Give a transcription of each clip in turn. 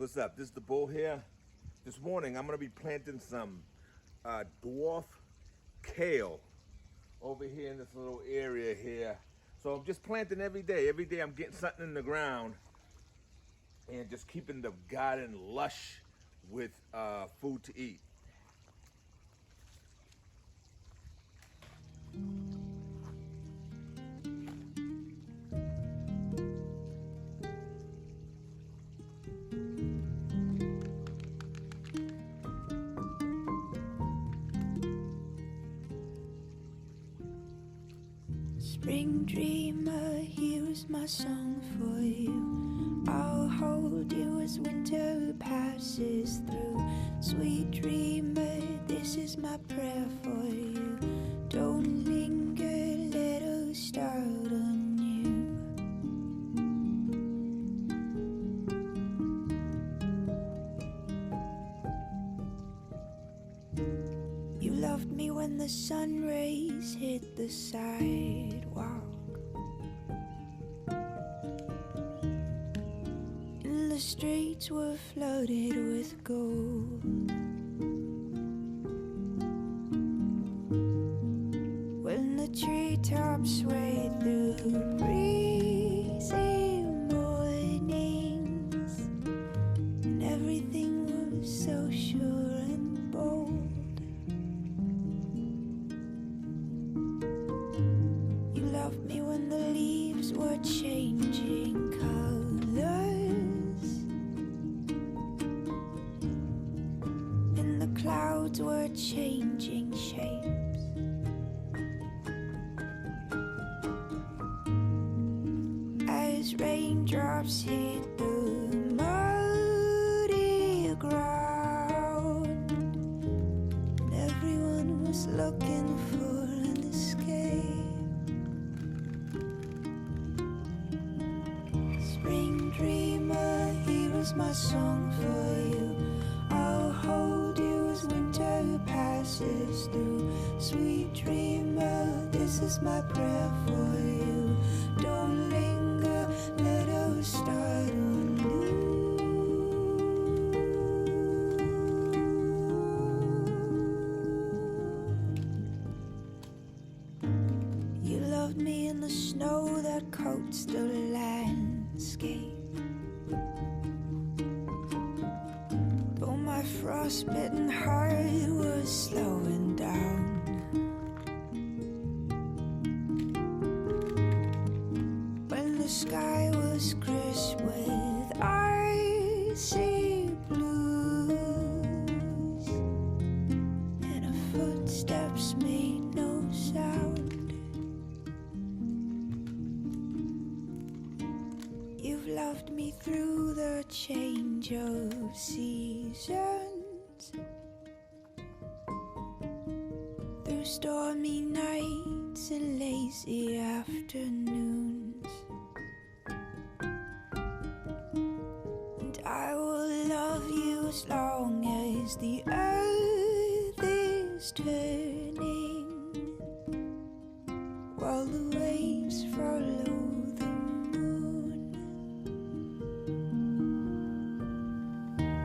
what's up? This is the bull here. This morning I'm gonna be planting some dwarf kale over here in this little area here. So I'm just planting every day. Every day I'm getting something in the ground and just keeping the garden lush with food to eat. Spring dreamer, here is my song for you. I'll hold you as winter passes through. Sweet dreamer, this is my prayer for you. Don't linger, let us start anew. You loved me when the sun rays hit the sidewalk, and the streets were flooded with gold. When the treetops swayed through breezy mornings, and everything was so sure and bold. You loved me when the leaves were changing colors, and the clouds were changing shapes. As raindrops hit the muddy ground, and everyone was looking for an escape. Spring dreamer, here is my song for you. I'll hold you as winter passes through. Sweet dreamer, this is my prayer for you. Don't linger, let us start anew. You loved me in the snow that coats the landscape. Though my frostbitten heart was slowing down, when the sky was crisp with icy blues, and our footsteps made no sound. You've loved me through the change of seasons, through stormy nights and lazy afternoons. And I will love you as long as the earth is turning, while the waves follow the moon.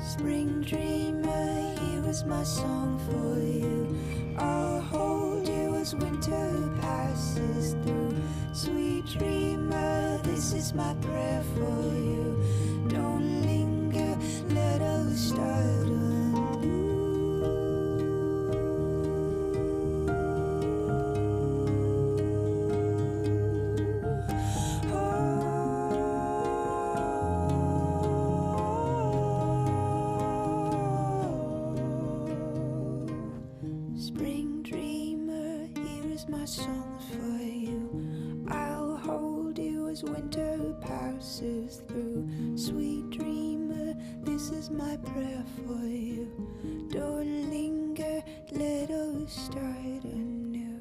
Spring dreamer, here is my song for you. I'll hold you as winter passes through. Sweet dreamer, this is my prayer for you. Don't linger, let us start anew. Spring dreamer, here is my song for you. I'll hold you as winter passes through. Sweet dreamer, this is my prayer for you. Don't linger, let us start anew.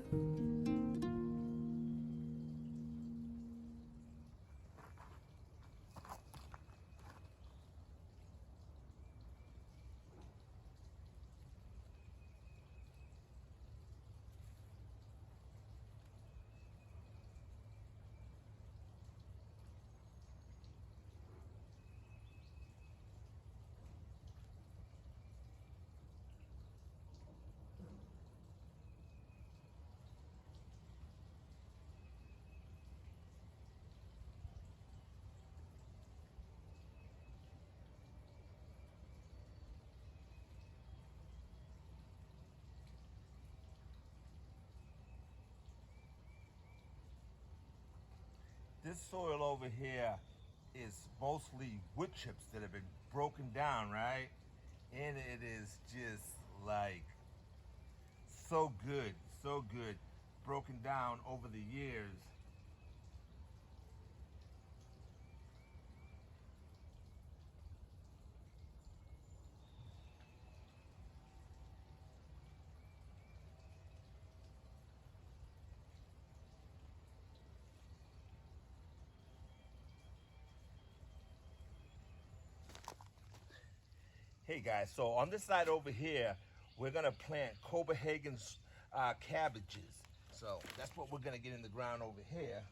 this soil over here is mostly wood chips that have been broken down, right? And it is just like so good, broken down over the years. Hey guys, so on this side over here, we're gonna plant Copenhagen cabbages. So that's what we're gonna get in the ground over here.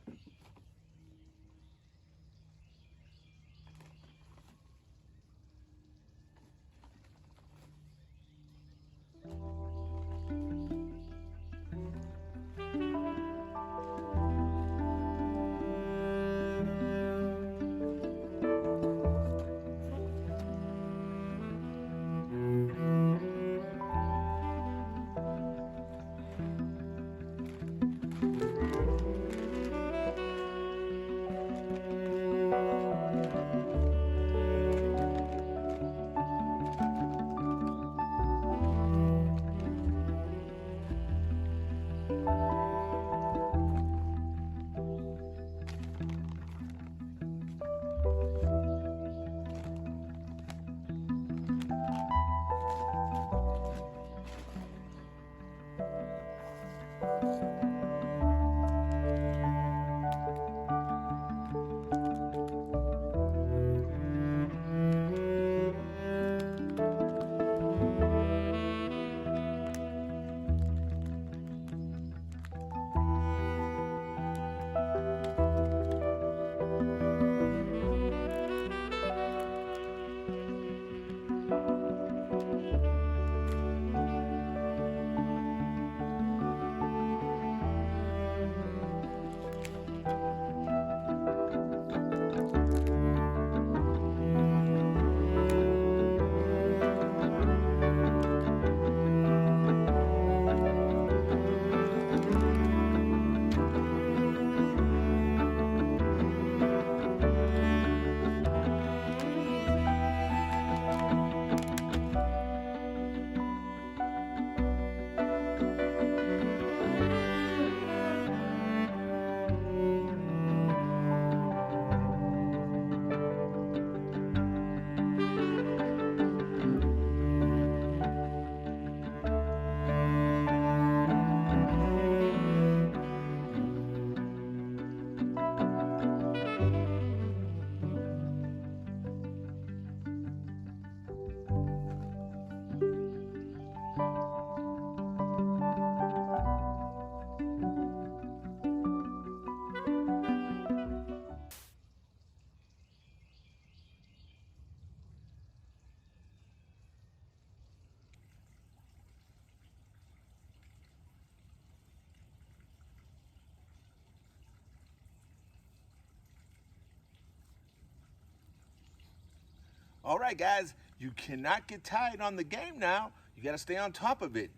All right, guys, you cannot get tired on the game now. You got to stay on top of it.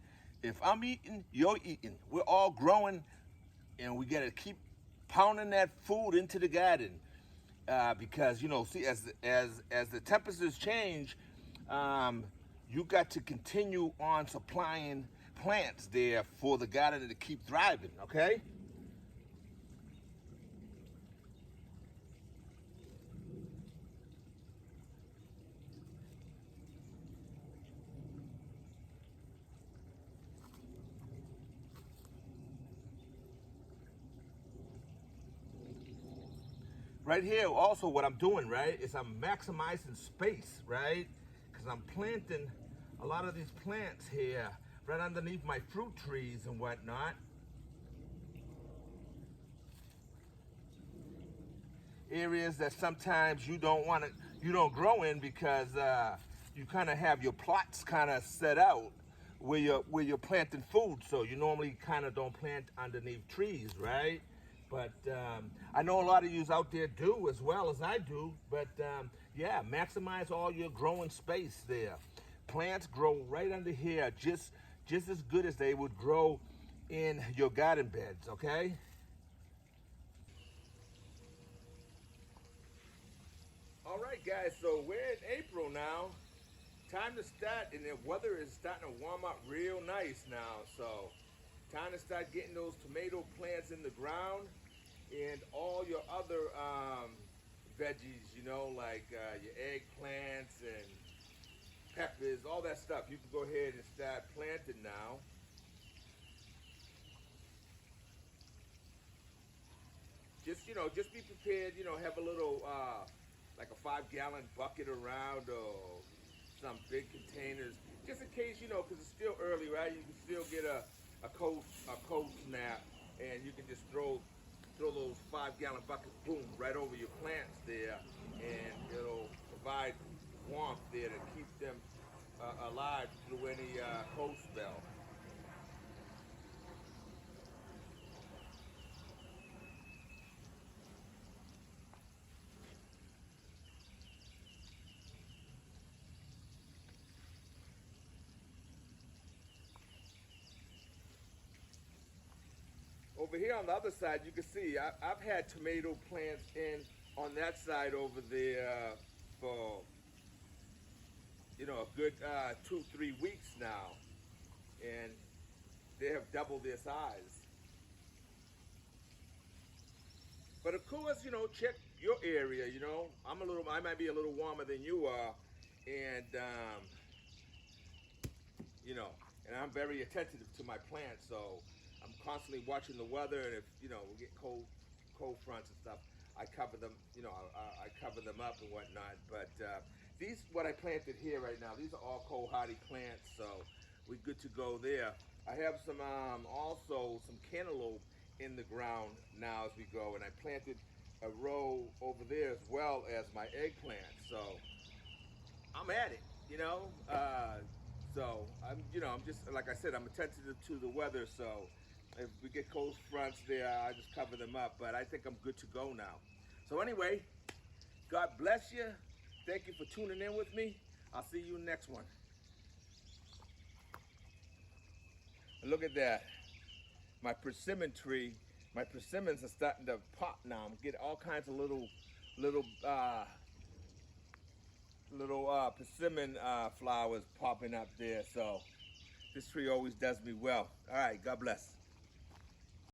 If I'm eating, you're eating. We're all growing, and we got to keep pounding that food into the garden because, you know, see, as the temperatures change, you got to continue on supplying plants there for the garden to keep thriving, okay? Right here, also what I'm doing, right, is I'm maximizing space, right? Because I'm planting a lot of these plants here right underneath my fruit trees and whatnot. Areas that sometimes you don't grow in because you kind of have your plots kind of set out where you're planting food. So you normally kind of don't plant underneath trees, right? But I know a lot of you out there do as well as I do. But yeah, maximize all your growing space there. Plants grow right under here just as good as they would grow in your garden beds, okay? All right, guys, so we're in April now. Time to start, and the weather is starting to warm up real nice now. So time to start getting those tomato plants in the ground and all your other veggies, you know, like your eggplants and peppers, all that stuff. You can go ahead and start planting now. Just, you know, just be prepared, you know, have a little, like a 5-gallon bucket around or some big containers, just in case, you know, because it's still early, right? You can still get a cold snap, and you can just throw those 5-gallon buckets, boom, right over your plants there, and it'll provide warmth there to keep them alive through any cold spell. Over here on the other side, you can see I've had tomato plants in on that side over there for, you know, a good 2-3 weeks now, and they have doubled their size. But of course, you know, check your area. You know, I might be a little warmer than you are, and you know, and I'm very attentive to my plants, so I'm constantly watching the weather, and if, you know, we get cold fronts and stuff, I cover them, you know, I cover them up and whatnot. But these, what I planted here right now, these are all cold hardy plants, so we're good to go there. I have some also some cantaloupe in the ground now as we go, and I planted a row over there as well as my eggplant. So I'm at it, you know. So I'm just, like I said, I'm attentive to the weather. So if we get cold fronts there, I just cover them up. But I think I'm good to go now. So anyway, God bless you. Thank you for tuning in with me. I'll see you next one. And look at that, my persimmon tree. My persimmons are starting to pop now. I'm getting all kinds of little persimmon flowers popping up there. So this tree always does me well. All right, God bless.